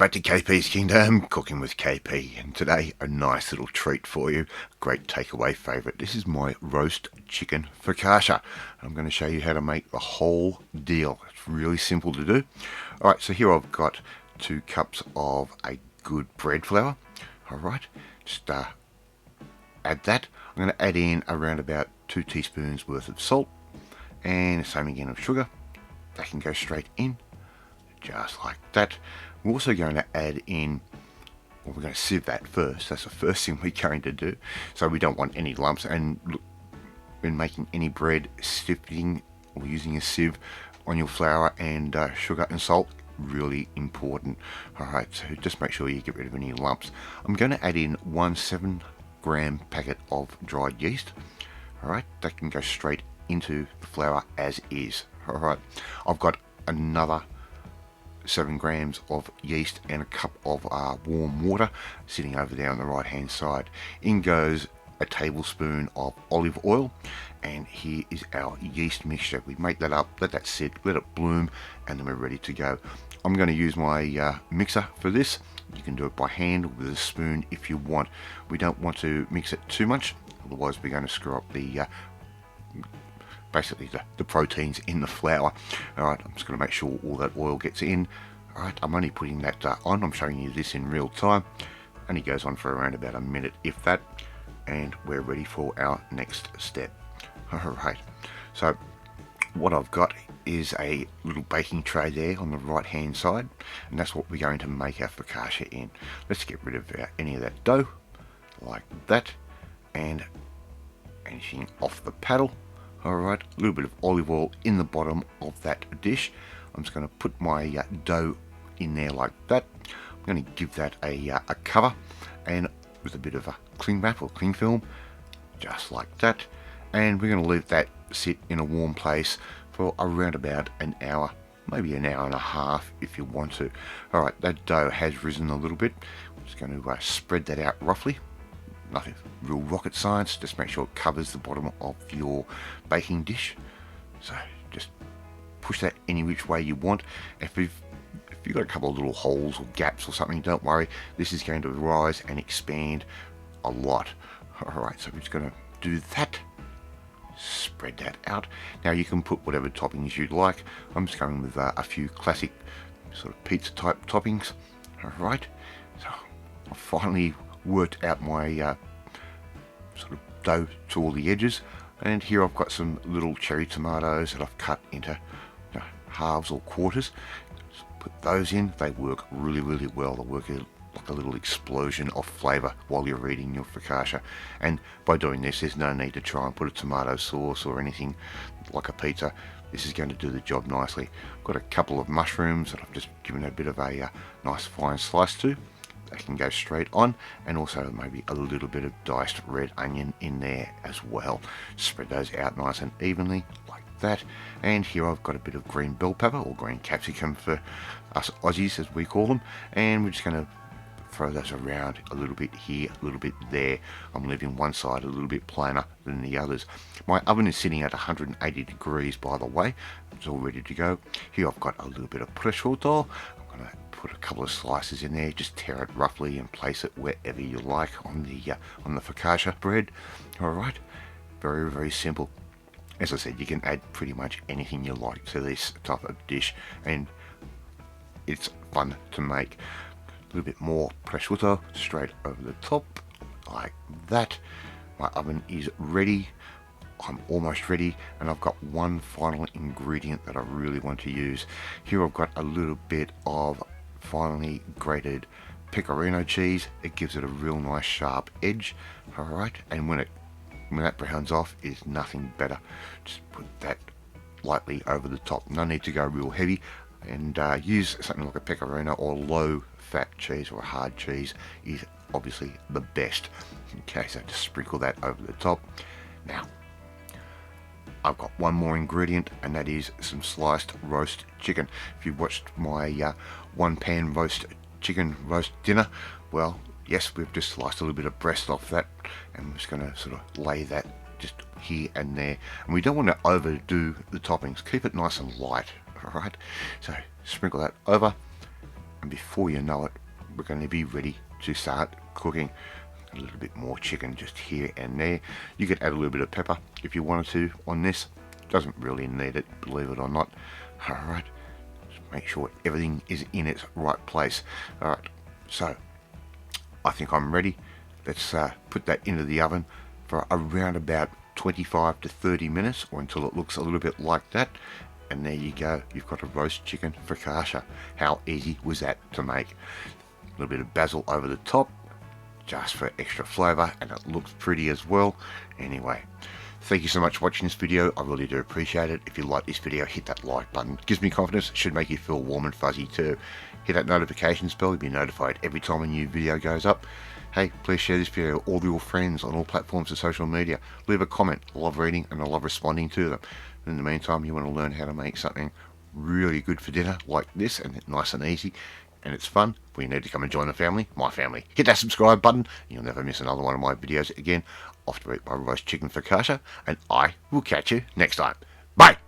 back to KP's Kingdom, cooking with KP, and today a nice little treat for you, great takeaway favourite. This is my roast chicken focaccia. I'm going to show you how to make the whole deal. It's really simple to do. Alright, so here I've got 2 cups of a good bread flour. Alright, just add that. I'm going to add in around about 2 teaspoons worth of salt, and the same again of sugar. That can go straight in, just like that. We're also going to add in, well, we're going to sieve that first. That's the first thing we're going to do. So we don't want any lumps. And when making any bread, sifting or using a sieve on your flour and sugar and salt, really important. Alright, so just make sure you get rid of any lumps. I'm going to add in 1 7-gram packet of dried yeast. Alright, that can go straight into the flour as is. Alright, I've got another 7 grams of yeast and a cup of warm water sitting over there on the right hand side. In goes a tablespoon of olive oil, and here is our yeast mixture. We make that up, let that sit, let it bloom, and then we're ready to go. I'm going to use my mixer for this. You can do it by hand with a spoon if you want. We don't want to mix it too much, otherwise we're going to screw up the basically the proteins in the flour. Alright, I'm just going to make sure all that oil gets in. Alright, I'm only putting that on. I'm showing you this in real time. Only goes on for around about a minute, if that. And we're ready for our next step. Alright, so what I've got is a little baking tray there on the right hand side, and that's what we're going to make our focaccia in. Let's get rid of any of that dough, like that, and anything off the paddle. Alright, a little bit of olive oil in the bottom of that dish. I'm just going to put my dough in there like that. I'm going to give that a cover, and with a bit of a cling wrap or cling film, just like that. And we're going to leave that sit in a warm place for around about an hour, maybe an hour and a half if you want to. Alright, that dough has risen a little bit. I'm just going to spread that out roughly. Nothing real rocket science, just make sure it covers the bottom of your baking dish. So just push that any which way you want. If you've got a couple of little holes or gaps or something, don't worry, this is going to rise and expand a lot. Alright, so we're just going to do that. Spread that out. Now you can put whatever toppings you'd like. I'm just going with a few classic sort of pizza type toppings. Alright, so I've finally worked out my sort of dough to all the edges, and here I've got some little cherry tomatoes that I've cut into halves or quarters. Just put those in. They work really well. They work like a little explosion of flavour while you're eating your focaccia. And by doing this, there's no need to try and put a tomato sauce or anything like a pizza. This is going to do the job nicely. I've got a couple of mushrooms that I've just given a bit of a nice fine slice to. They can go straight on, and also maybe a little bit of diced red onion in there as well. Spread those out nice and evenly like that. And here I've got a bit of green bell pepper, or green capsicum for us Aussies as we call them, and we're just going to throw those around a little bit here, a little bit there. I'm leaving one side a little bit plainer than the others. My oven is sitting at 180 degrees, by the way. It's all ready to go. Here I've got a little bit of prosciutto. I'm going to put a couple of slices in there, just tear it roughly and place it wherever you like on the focaccia bread. Alright, very simple. As I said, you can add pretty much anything you like to this type of dish, and it's fun to make. A little bit more prosciutto straight over the top like that. My oven is ready. I'm almost ready, and I've got one final ingredient that I really want to use. Here I've got a little bit of finely grated pecorino cheese. It gives it a real nice sharp edge. Alright, and when that browns off, is nothing better. Just put that lightly over the top. No need to go real heavy, and use something like a pecorino or low fat cheese, or a hard cheese is obviously the best. Okay, so just sprinkle that over the top. Now I've got one more ingredient, and that is some sliced roast chicken. If you've watched my one pan roast chicken roast dinner, well, yes, we've just sliced a little bit of breast off that, and we're just going to sort of lay that just here and there. And we don't want to overdo the toppings. Keep it nice and light. Alright, so sprinkle that over, and before you know it, we're going to be ready to start cooking. A little bit more chicken just here and there. You could add a little bit of pepper if you wanted to on this. Doesn't really need it, believe it or not. Alright, just make sure everything is in its right place. Alright, so I think I'm ready. Let's put that into the oven for around about 25 to 30 minutes, or until it looks a little bit like that. And there you go, you've got a roast chicken focaccia. How easy was that to make? A little bit of basil over the top, just for extra flavour, and it looks pretty as well. Anyway, thank you so much for watching this video. I really do appreciate it. If you like this video, hit that like button. It gives me confidence. It should make you feel warm and fuzzy too. Hit that notification bell. You'll be notified every time a new video goes up. Hey, please share this video with all your friends on all platforms of social media. Leave a comment. I love reading and I love responding to them. In the meantime, you want to learn how to make something really good for dinner like this, and nice and easy, and it's fun, well, you need to come and join the family, my family. Hit that subscribe button, and you'll never miss another one of my videos again. Off to eat my roast chicken focaccia, and I will catch you next time. Bye!